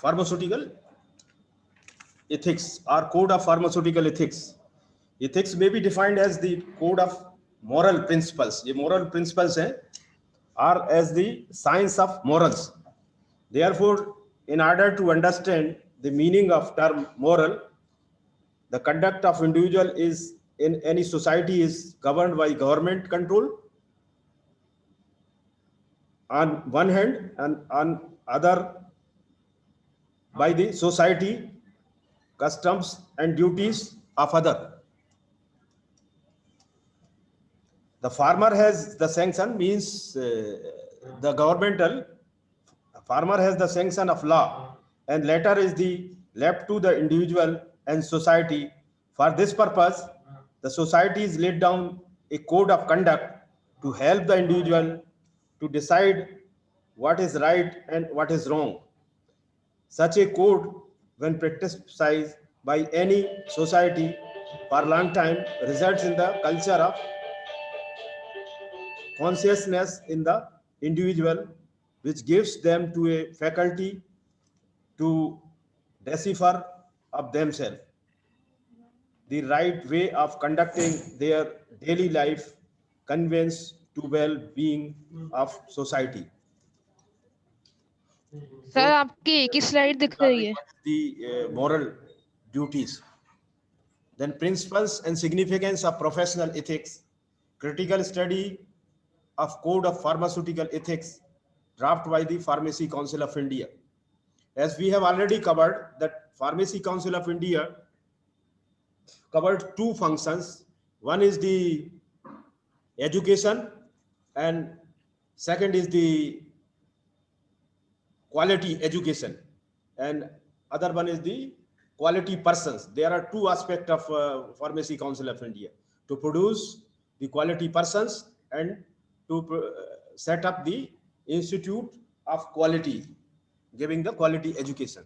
pharmaceutical ethics or code of pharmaceutical ethics. Ethics may be defined as the code of moral principles. ये moral principles हैं, are as the science of morals. Therefore, in order to understand the meaning of term moral, the conduct of individual is in any society is governed by government control on one hand, and on other by the society customs and duties of other. The farmer has the sanction, means the governmental farmer has the sanction of law, and later is the left to the individual and society. For this purpose, the society is laid down a code of conduct to help the individual to decide what is right and what is wrong. Such a code, when practiced by any society for a long time, results in the culture of consciousness in the individual, which gives them to a faculty to decipher of themselves the right way of conducting their daily life, conveys to well-being of society. Sir आपकी एक ही slide दिख रही है. The moral duties. Then principles and significance of professional ethics. Critical study of code of pharmaceutical ethics drafted by the Pharmacy Council of India. As we have already covered, that Pharmacy Council of India covered two functions. One is the education and second is the quality education, and other one is the quality persons. There are two aspects of Pharmacy Council of India: to produce the quality persons and to set up the institute of quality, giving the quality education.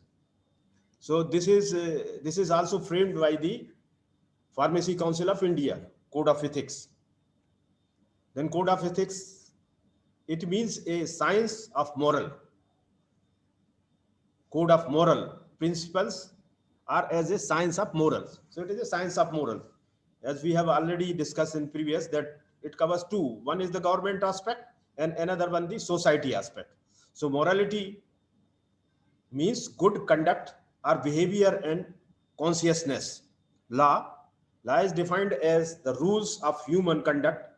So this is also framed by the Pharmacy Council of India Code of Ethics. Then Code of Ethics, it means a science of moral. Code of moral principles are as a science of morals. So it is a science of moral. As we have already discussed in previous, that it covers two. One is the government aspect and another one the society aspect. So morality means good conduct or behavior and consciousness. Law is defined as the rules of human conduct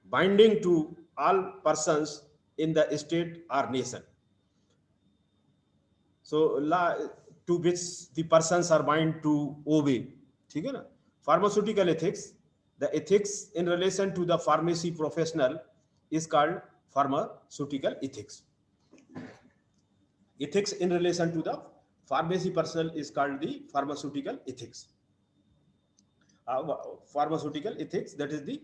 binding to all persons in the state or nation. So law to which the persons are bound to obey. ठीक है ना? Pharmaceutical ethics, the ethics in relation to the pharmacy professional is called pharmaceutical ethics. Ethics in relation to the pharmacy personnel is called the pharmaceutical ethics. Pharmaceutical ethics, that is the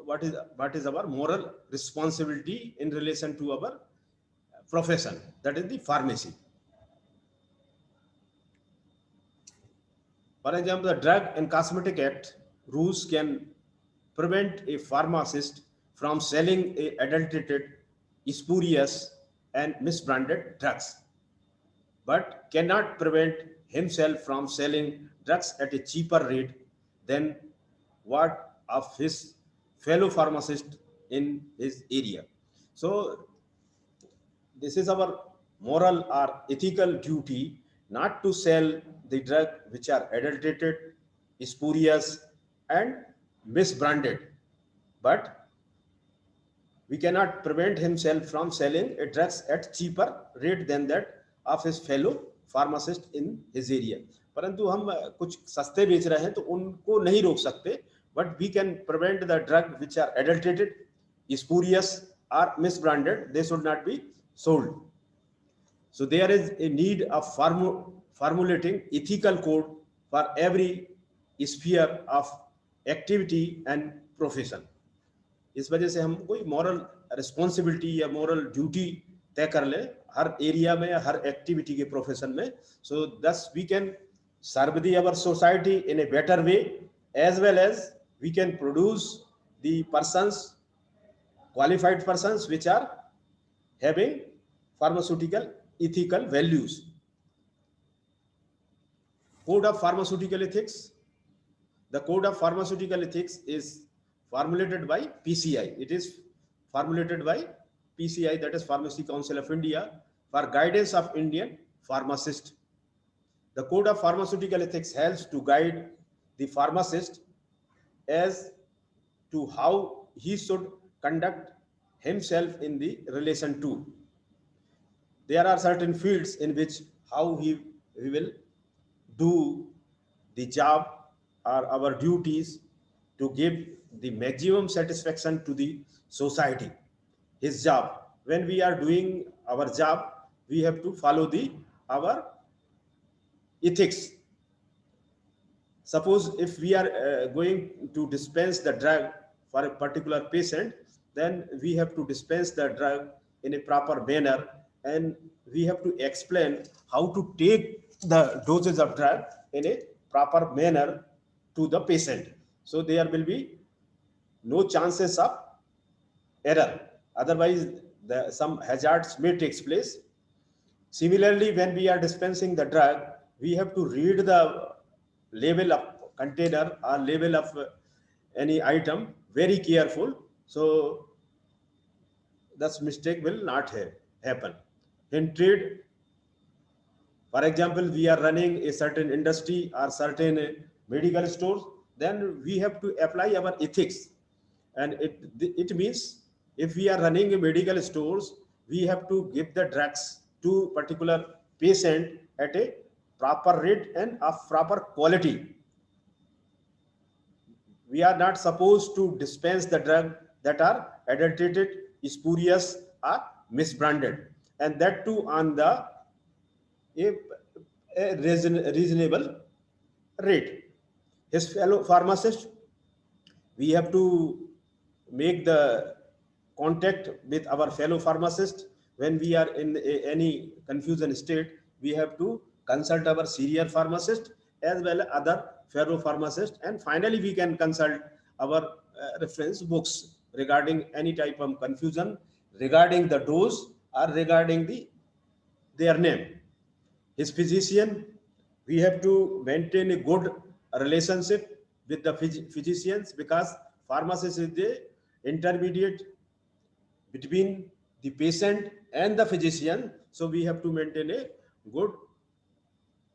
what is our moral responsibility in relation to our profession, that is the pharmacy. For example, the Drug and Cosmetic Act rules can prevent a pharmacist from selling a adulterated, spurious and misbranded drugs, but cannot prevent himself from selling drugs at a cheaper rate than what of his fellow pharmacist in his area. So this is our moral or ethical duty, not to sell the drug which are adulterated, spurious and misbranded, but we cannot prevent himself from selling a drugs at cheaper rate than that of his fellow pharmacist in his area. परंतु हम कुछ सस्ते बेच रहे हैं तो उनको नहीं रोक सकते, but we can prevent the drug which are adulterated, spurious or misbranded, they should not be sold. So there is a need of formulating ethical code for every sphere of activity and profession. इस वजह से हम कोई moral responsibility या moral duty तय कर ले हर area में या हर एक्टिविटी के प्रोफेशन में. So thus we can serve our society in a better way, as well as we can produce the qualified persons which are having pharmaceutical ethical values. Code of Pharmaceutical Ethics. The Code of Pharmaceutical Ethics is formulated by PCI. It is formulated by PCI, that is Pharmacy Council of India, for guidance of Indian pharmacists. The Code of Pharmaceutical Ethics helps to guide the pharmacist as to how he should conduct himself in the relation to. There are certain fields in which how he will do the job or our duties to give the maximum satisfaction to the society. His job. When we are doing our job, we have to follow our ethics. Suppose if we are going to dispense the drug for a particular patient, then we have to dispense the drug in a proper manner, and we have to explain how to take the doses of drug in a proper manner to the patient. So there will be no chances of error. Otherwise, some hazards may take place. Similarly, when we are dispensing the drug, we have to read the label of container or label of any item very careful, so this mistake will not happen. In trade, for example, we are running a certain industry or certain medical stores, then we have to apply our ethics. And it means if we are running a medical stores, we have to give the drugs to particular patient at a proper rate and of proper quality. We are not supposed to dispense the drug that are adulterated, spurious, or misbranded, and that too on a reasonable rate. His fellow pharmacist, we have to make the contact with our fellow pharmacist. When we are in any confusion state, we have to consult our senior pharmacist as well as other fellow pharmacist, and finally we can consult our reference books regarding any type of confusion regarding the dose or regarding their name. His physician, we have to maintain a good relationship with the physicians, because pharmacist is the intermediate between the patient and the physician. So we have to maintain a good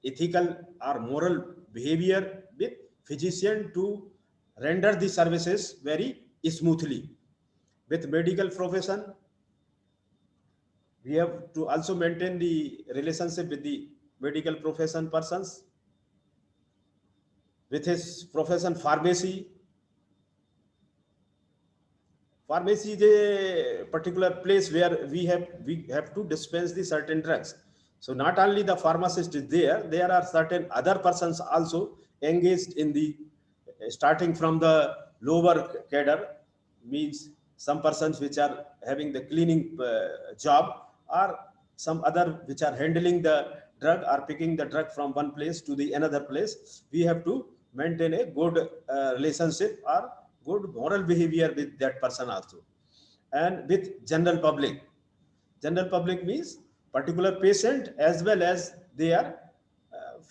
ethical or moral behavior with physician to render the services very smoothly. With medical profession, we have to also maintain the relationship with the medical profession persons. With his profession, pharmacy is a particular place where we have to dispense the certain drugs. So not only the pharmacist is there are certain other persons also engaged in the, starting from the lower cadre, means some persons which are having the cleaning job, or some other which are handling the drug or picking the drug from one place to the another place. We have to maintain a good relationship or good moral behavior with that person also. And with general public means particular patient as well as their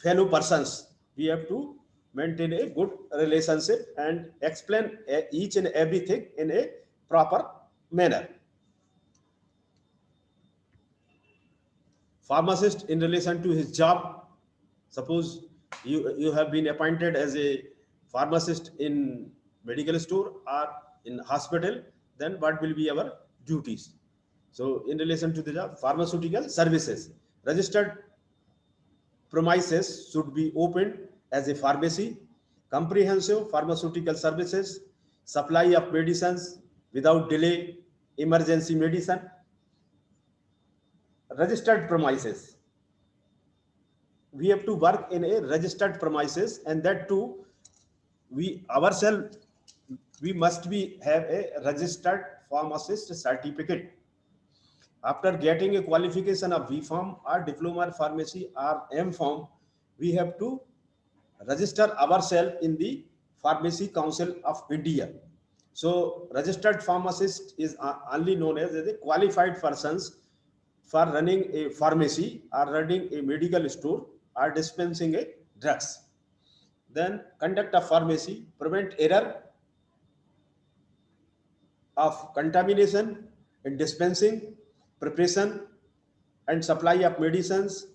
fellow persons. We have to maintain a good relationship and explain each and everything in a proper manner. Pharmacist in relation to his job, suppose you have been appointed as a pharmacist in medical store or in hospital, then what will be our duties? So in relation to the job, pharmaceutical services, registered premises should be opened as a pharmacy, comprehensive pharmaceutical services, supply of medicines without delay, emergency medicine. Registered premises, we have to work in a registered premises, and that too we ourselves, we must have a registered pharmacist certificate. After getting a qualification of B.Pharm or diploma in pharmacy or M.Pharm, we have to register ourselves in the Pharmacy Council of India. So registered pharmacist is only known as a qualified persons for running a pharmacy or running a medical store or dispensing a drugs. Then conduct of pharmacy, prevent error of contamination in dispensing, preparation and supply of medicines.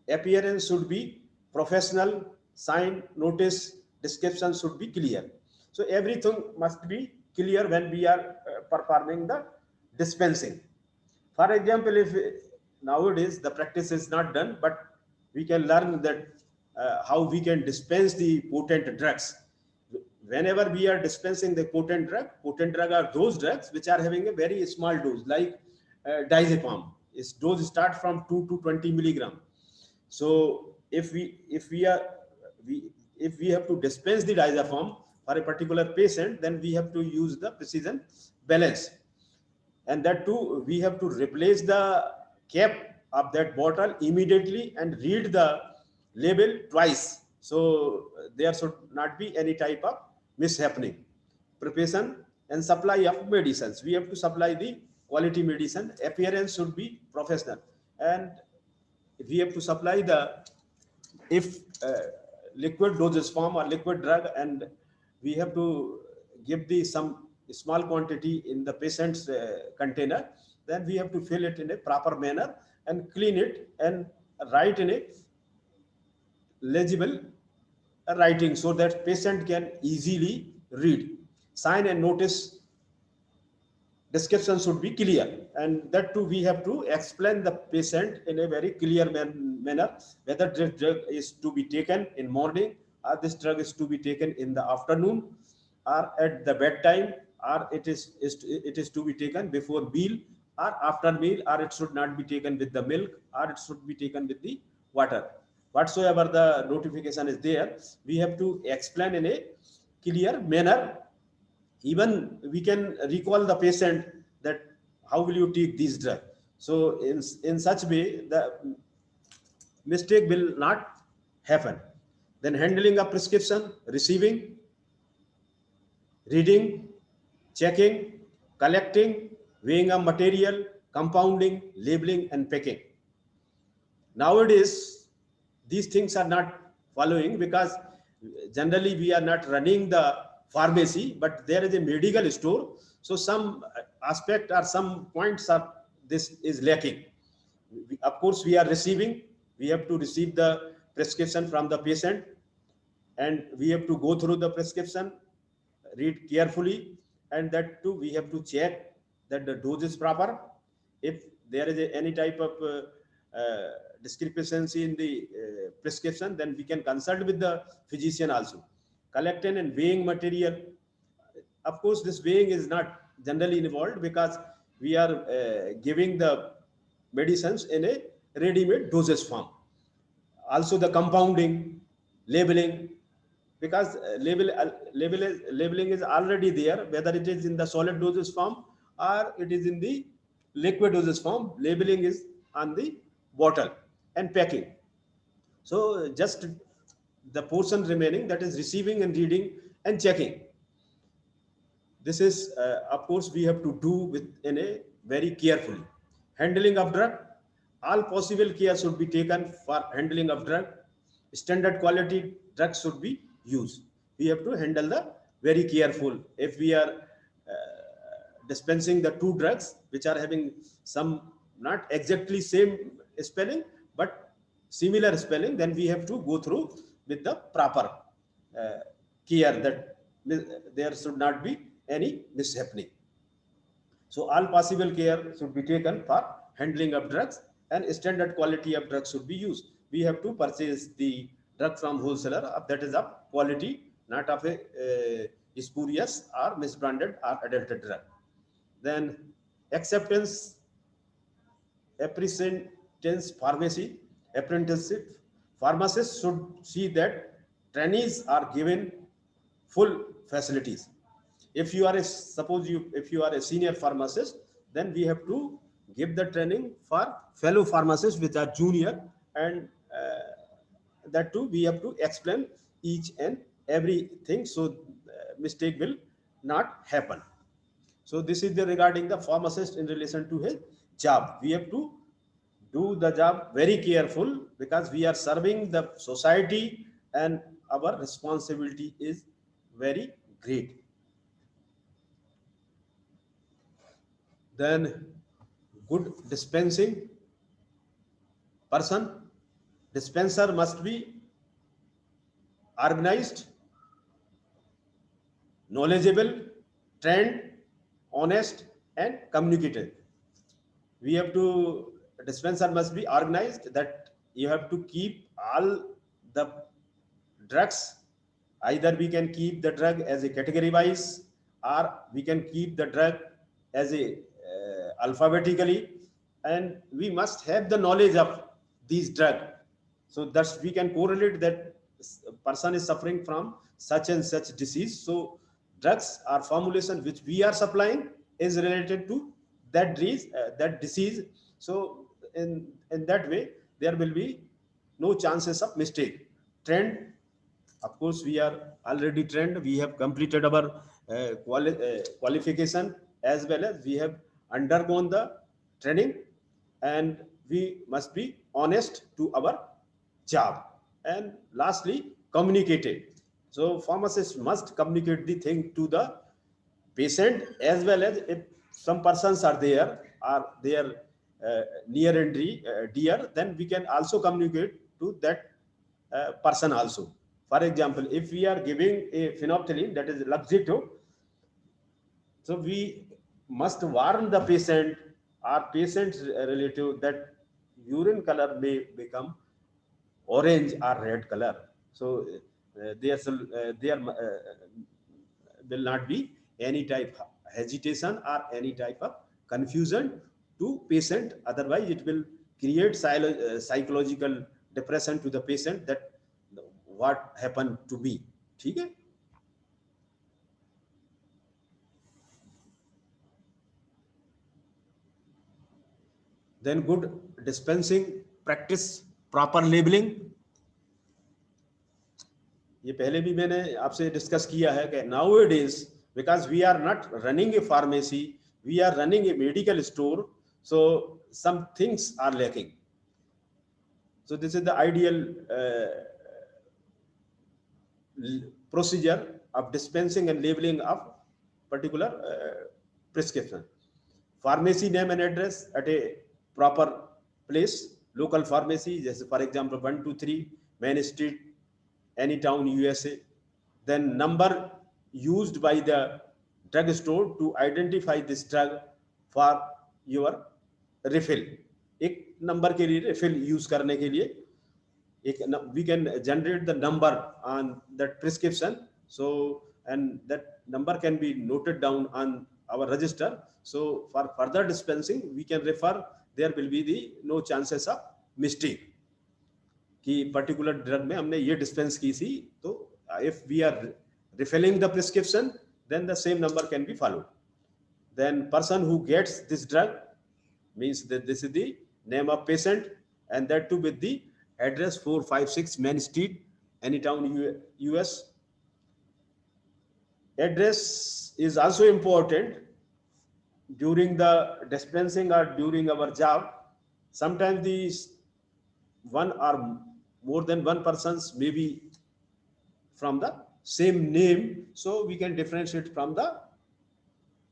Appearance should be professional, sign, notice, description should be clear. So everything must be clear when we are performing the dispensing. For example, if nowadays the practice is not done, but we can learn that how we can dispense the potent drugs. Whenever we are dispensing the potent drug are those drugs which are having a very small dose, like diazepam. Its dose start from 2 to 20 milligram. So if we are if we have to dispense the diazepam for a particular patient, then we have to use the precision balance, and that too we have to replace the cap of that bottle immediately and read the label twice, so there should not be any type of mishappening. Preparation and supply of medicines, we have to supply the quality medicine. Appearance should be professional, and we have to supply the, if liquid dosage form or liquid drug, and we have to give the some small quantity in the patient's container, then we have to fill it in a proper manner and clean it and write in a legible writing so that patient can easily read. Sign and notice description should be clear, and that too we have to explain the patient in a very clear manner whether this drug is to be taken in morning or this drug is to be taken in the afternoon or at the bedtime, or it is to be taken before meal or after meal, or it should not be taken with the milk, or it should be taken with the water. Whatsoever the notification is there, we have to explain in a clear manner. Even we can recall the patient that how will you take these drugs. So in such way the mistake will not happen. Then handling of prescription, receiving, reading, checking, collecting, weighing of material, compounding, labeling and packing. Nowadays these things are not following because generally we are not running the pharmacy, but there is a medical store. So some aspect or some points are this is lacking. Of course, we are receiving. We have to receive the prescription from the patient, and we have to go through the prescription, read carefully, and that too we have to check that the dose is proper. If there is any type of discrepancy in the prescription, then we can consult with the physician also. Collecting and weighing material. Of course, this weighing is not generally involved because we are giving the medicines in a ready-made dosage form. Also the compounding, labeling, because labeling is already there, whether it is in the solid dosage form or it is in the liquid dosage form. Labeling is on the bottle. And packing. So just the portion remaining, that is receiving and reading and checking. This is of course we have to do with in a very carefully. Handling of drug, all possible care should be taken for handling of drug. Standard quality drugs should be used. We have to handle the very careful. If we are dispensing the two drugs which are having some not exactly same spelling but similar spelling, then we have to go through with the proper care that there should not be any mishappening. So all possible care should be taken for handling of drugs, and standard quality of drugs should be used. We have to purchase the drug from wholesaler that is of quality, not of a spurious or misbranded or adulterated drug. Then acceptance, apprenticeship, pharmacists should see that trainees are given full facilities. If you are if you are a senior pharmacist, then we have to give the training for fellow pharmacists which are junior, and that too we have to explain each and everything so mistake will not happen. So this is the regarding the pharmacist in relation to his job. We have to do the job very careful, because we are serving the society and our responsibility is very great. Then good dispensing person, dispenser must be organized, knowledgeable, trained, honest, and communicative. We have to, dispenser must be organized, that you have to keep all the drugs. Either we can keep the drug as a category wise, or we can keep the drug as a alphabetically, and we must have the knowledge of these drug. So thus we can correlate that person is suffering from such and such disease. So drugs or formulation which we are supplying is related to that disease. So in that way there will be no chances of mistake. Trend, of course we are already trained, we have completed our qualification, as well as we have undergone the training, and we must be honest to our job. And lastly, communicative. So pharmacist must communicate the thing to the patient, as well as if some persons are there, or they are near and dear, then we can also communicate to that person also. For example, if we are giving a phenolphthalein, that is Luxetto, so we must warn the patient or patient's relative that urine color may become orange or red color. So there will not be any type of hesitation or any type of confusion to patient. Otherwise, it will create psychological depression to the patient, that what happened to me. Okay? Then good dispensing practice, proper labeling. ये पहले भी मैंने आपसे discuss किया है कि nowadays, because we are not running a pharmacy, we are running a medical store, so some things are lacking. So this is the ideal procedure of dispensing and labeling of particular prescription. Pharmacy name and address at a proper place, local pharmacy, just for example 123 Main Street, Anytown, USA. Then number used by the drugstore to identify this drug for your refill. एक number के लिए refill use करने के लिए we can generate the number on that prescription. So, and that number can be noted down on our register. So for further dispensing, we can refer, there will be the no chances of mistake कि particular drug में हमने ये dispense की थी. तो if we are refilling the prescription, then the same number can be followed. Then person who gets this drug means that this is the name of patient, and that too with the address 456 Main Street, Anytown, US. Address is also important during the dispensing or during our job. Sometimes these one or more than one persons may be from the same name, so we can differentiate from the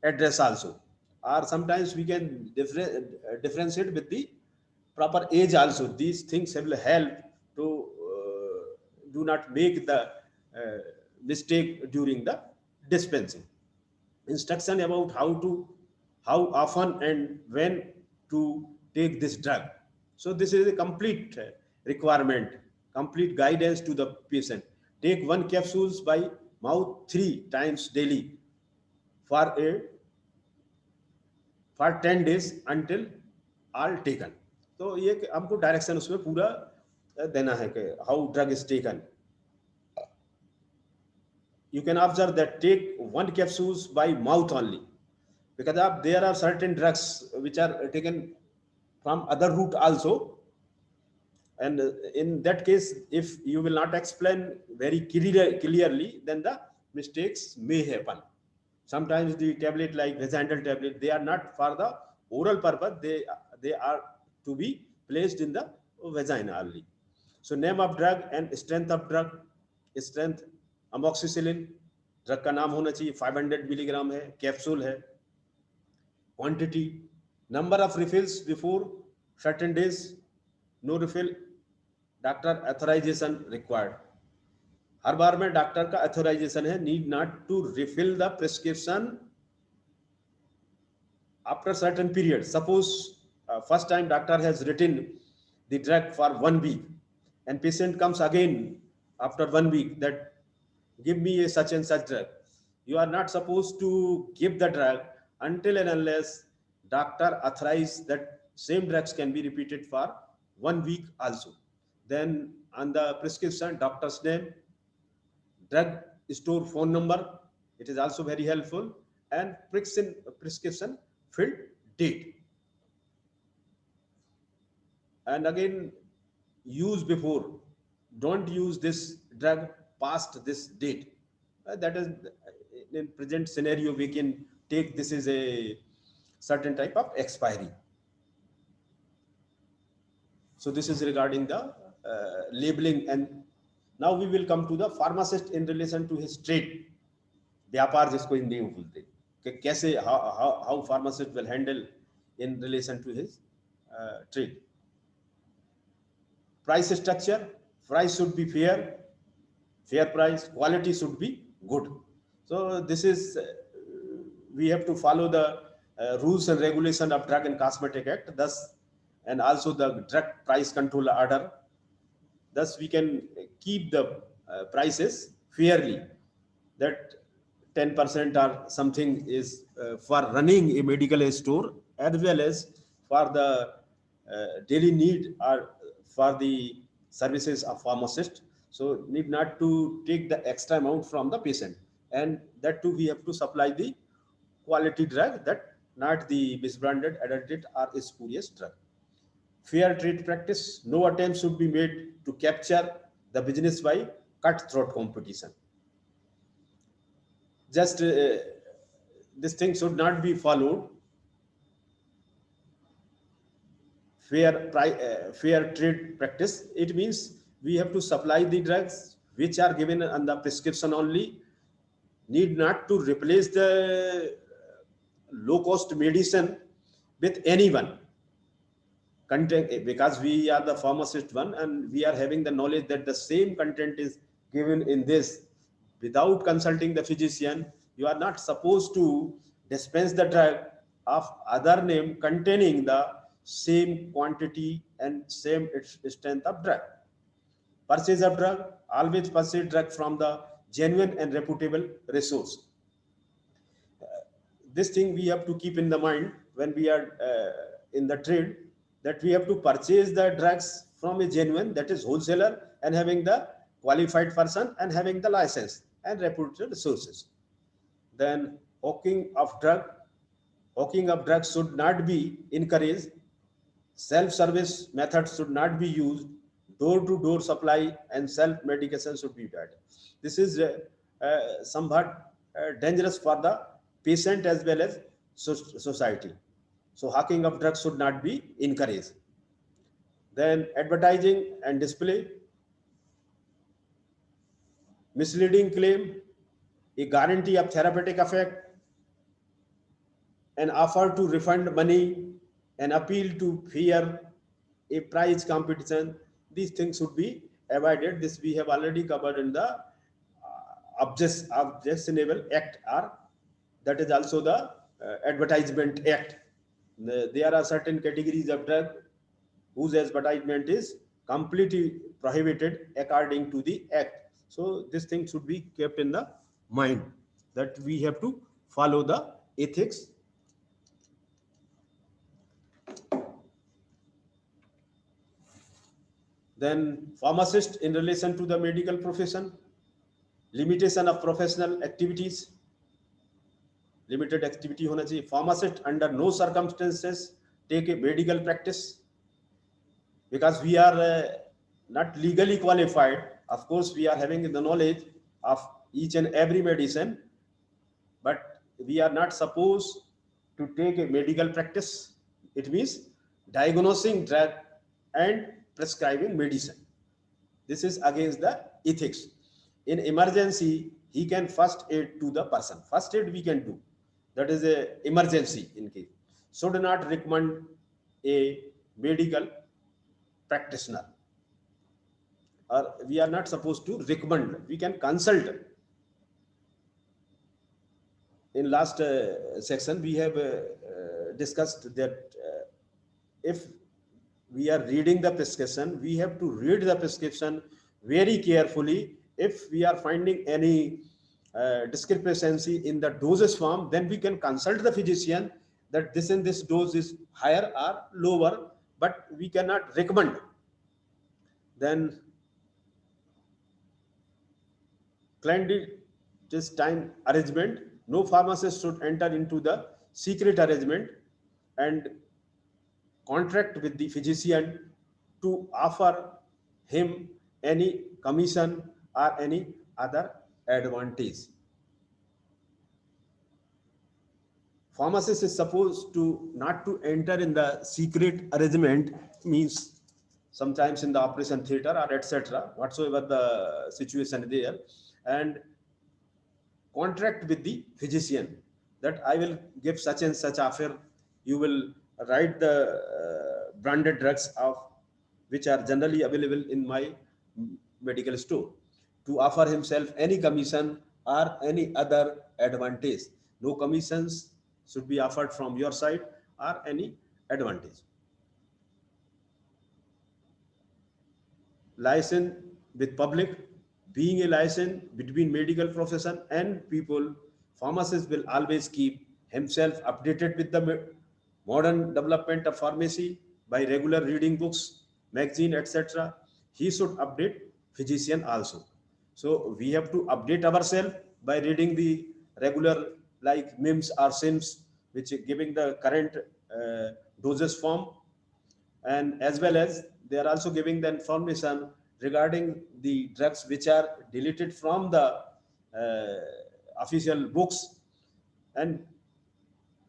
address also. Or sometimes we can differentiate with the proper age also. These things will help to do not make the mistake during the dispensing. Instruction about how often and when to take this drug. So this is a complete requirement, complete guidance to the patient. Take 1 capsules by mouth 3 times daily for 10 days until all taken. तो ये हमको direction उसमें पूरा देना है कि how drug is taken. You can observe that take 1 capsules by mouth only, because there are certain drugs which are taken from other route also, and in that case if you will not explain very clearly, then the mistakes may happen. Sometimes the tablet like Vizandal tablet, they are not for the oral purpose, they are to be placed in the vagina only. So name of drug and strength of drug. Strength amoxicillin, drug का नाम होना चाहिए, 500 milligram है, capsule है. Quantity, number of refills before certain days, no refill, doctor authorization required. हर बार में doctor का authorization है, need not to refill the prescription after certain period. Suppose first time doctor has written the drug for 1 week and patient comes again after 1 week that give me a such and such drug. You are not supposed to give the drug until and unless doctor authorize that same drugs can be repeated for 1 week also. Then on the prescription, doctor's name, drug store phone number, it is also very helpful, and prescription filled date. And again, use before, don't use this drug past this date. That is, in present scenario we can take this is a certain type of expiry. So this is regarding the labeling. And now we will come to the pharmacist in relation to his trade. व्यापार जिसको हिंदी में बोलते हैं कि कैसे how pharmacist will handle in relation to his trade. Price structure, price should be fair price, quality should be good. So this is we have to follow the rules and regulation of Drug and Cosmetic Act, thus, and also the Drug Price Control Order. Thus we can keep the prices fairly, that 10% or something is for running a medical store, as well as for the daily need or for the services of pharmacist. So need not to take the extra amount from the patient, and that too we have to supply the quality drug, that not the misbranded, adulterated or spurious drug. Fair trade practice, no attempt should be made to capture the business by cutthroat competition. Just this thing should not be followed. Fair trade practice, it means we have to supply the drugs which are given on the prescription only, need not to replace the low cost medicine with anyone content, because we are the pharmacist one and we are having the knowledge that the same content is given in this. Without consulting the physician, you are not supposed to dispense the drug of other name containing the same quantity and same strength of drug. Purchase of drug, always purchase drug from the genuine and reputable resource. This thing we have to keep in the mind when we are in the trade, that we have to purchase the drugs from a genuine, that is wholesaler, and having the qualified person and having the license and reputed sources. Then hawking of drugs should not be encouraged. Self-service methods should not be used. Door-to-door supply and self-medication should be bad. This is somewhat dangerous for the patient as well as society. So hawking of drugs should not be encouraged. Then advertising and display, misleading claim, a guarantee of therapeutic effect, an offer to refund money, an appeal to fear, a price competition. These things should be avoided. This we have already covered in the Objectionable Act, or that is also the Advertisement Act. There are certain categories of drug whose advertisement is completely prohibited according to the Act. So this thing should be kept in the mind, that we have to follow the ethics. Then pharmacist in relation to the medical profession, limitation of professional activities, limited activity होना चाहिए. Pharmacist under no circumstances take a medical practice, because we are not legally qualified. Of course, we are having the knowledge of each and every medicine, but we are not supposed to take a medical practice. It means diagnosing drug and prescribing medicine. This is against the ethics. In emergency, he can first aid to the person. First aid we can do. That is a emergency in case. Should not recommend a medical practitioner. Or we are not supposed to recommend. We can consult. In last section, we have discussed that if we are reading the prescription, we have to read the prescription very carefully. If we are finding any discrepancy in the dosage form, then we can consult the physician that this and this dose is higher or lower, but we cannot recommend. Then clandestine arrangement. No pharmacist should enter into the secret arrangement and contract with the physician to offer him any commission or any other advantage. Pharmacist is supposed to not to enter in the secret arrangement, means sometimes in the operation theater or etc., whatsoever the situation there, and contract with the physician that I will give such and such offer. You will write the branded drugs of which are generally available in my medical store, to offer himself any commission or any other advantage. No commissions should be offered from your side or any advantage. License with public. Being a license between medical profession and people, pharmacist will always keep himself updated with the modern development of pharmacy by regular reading books, magazine, etc. He should update physician also. So we have to update ourselves by reading the regular like MIMS or SIMS, which is giving the current dosage form, and as well as they are also giving the information regarding the drugs which are deleted from the official books. And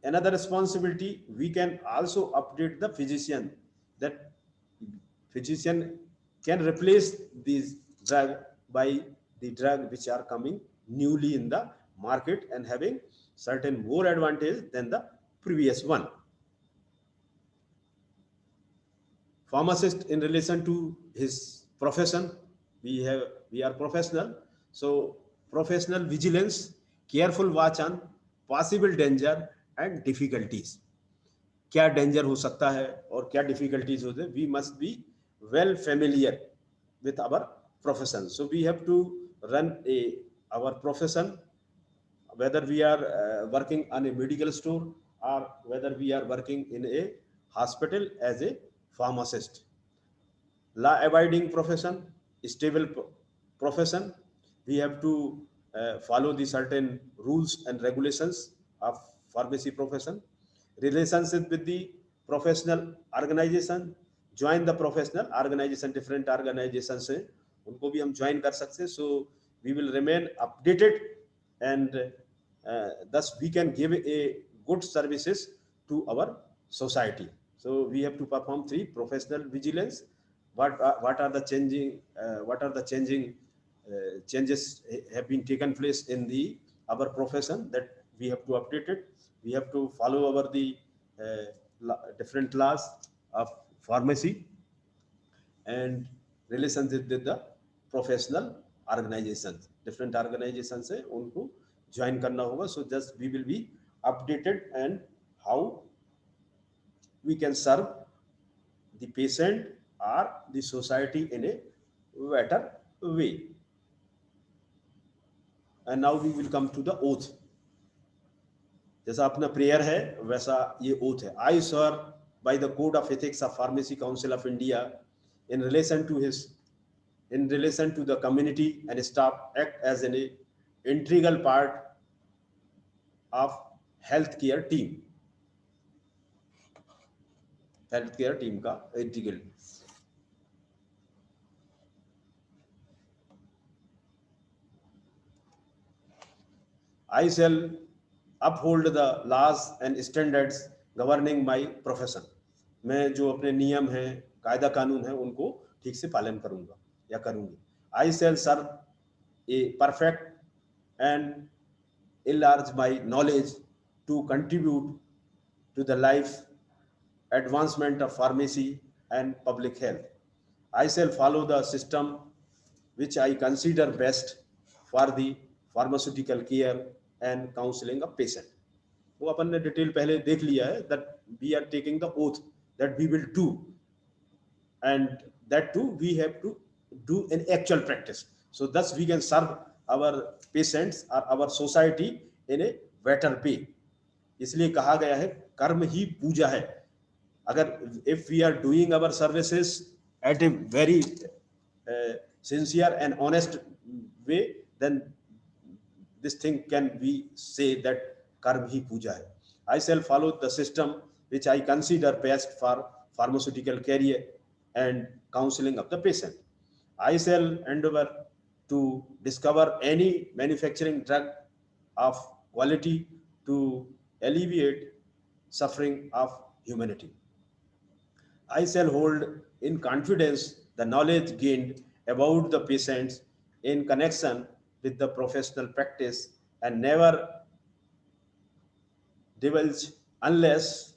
another responsibility, we can also update the physician that physician can replace these drug by the drug which are coming newly in the market and having certain more advantage than the previous one. Pharmacist in relation to his profession, we are professional, so professional vigilance, careful watch on possible danger and difficulties. क्या danger हो सकता है और क्या difficulties होते हैं, we must be well familiar with our profession. So we have to run our profession, whether we are working on a medical store or whether we are working in a hospital as a pharmacist. Law abiding profession, stable profession. We have to follow the certain rules and regulations of pharmacy profession. Relationship with the professional organization. Join the professional organization. Different organizations है उनको भी हम join कर सकते हैं. So we will remain updated and thus we can give a good services to our society. So we have to perform 3: professional vigilance. What are the changing changes have been taken place in the our profession, that we have to update it. We have to follow over the different laws of pharmacy and relationship with the professional organizations. Different organizations है उनको join करना होगा. So just we will be updated and how we can serve the patient or the society in a better way. And now we will come to the oath. जैसा अपना prayer है वैसा ये oath है. I swear by the code of ethics of Pharmacy Council of India, in relation to the community and staff, act as an integral part of healthcare team का integral. I shall uphold the laws and standards governing my profession. मैं जो अपने नियम हैं कायदा कानून है उनको ठीक से पालन करूंगा या करूंगी. I shall serve a perfect and enlarge my knowledge to contribute to the life advancement of pharmacy and public health. I shall follow the system which I consider best for the pharmaceutical care and counseling of patient. वो अपन ने detail पहले देख लिया है that we are taking the oath that we will do, and that too we have to do in actual practice, so thus we can serve our patients or our society in a better way. इसलिए कहा गया है कर्म ही पूजा है. अगर if we are doing our services at a very sincere and honest way, then this thing can we say that कर्म ही पूजा है. I shall follow the system which I consider best for pharmaceutical career and counseling of the patient. I shall endeavor to discover any manufacturing drug of quality to alleviate suffering of humanity. I shall hold in confidence the knowledge gained about the patients in connection with the professional practice and never divulge unless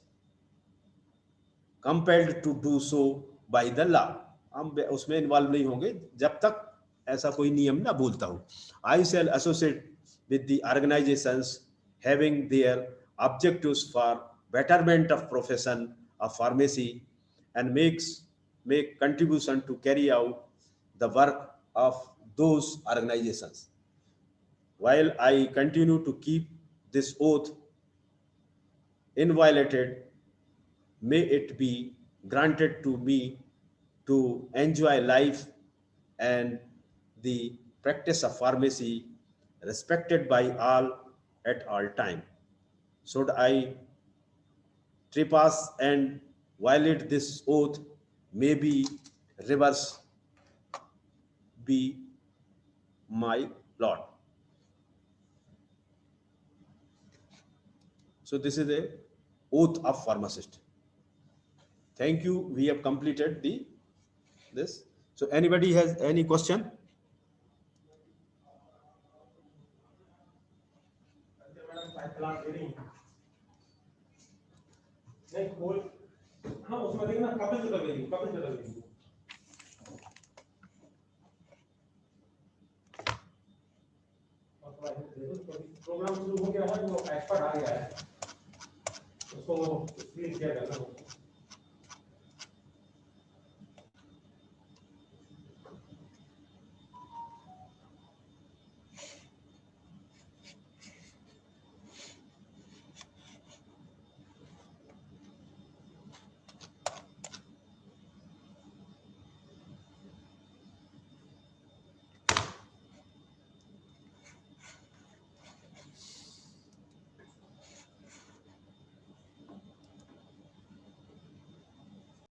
compelled to do so by the law. हम उसमें involve नहीं होंगे जब तक ऐसा कोई नियम ना बोलता हो. I shall associate with the organizations having their objectives for betterment of profession of pharmacy and make contribution to carry out the work of those organizations. While I continue to keep this oath inviolated, may it be granted to me to enjoy life and the practice of pharmacy respected by all at all time. Should I trespass and violate this oath, maybe reverse be my Lord. So this is a oath of pharmacist. Thank you. We have completed this. So anybody has any question? Programme शुरू हो गया है, वो expert आ गया है, उसको screen share करना होगा.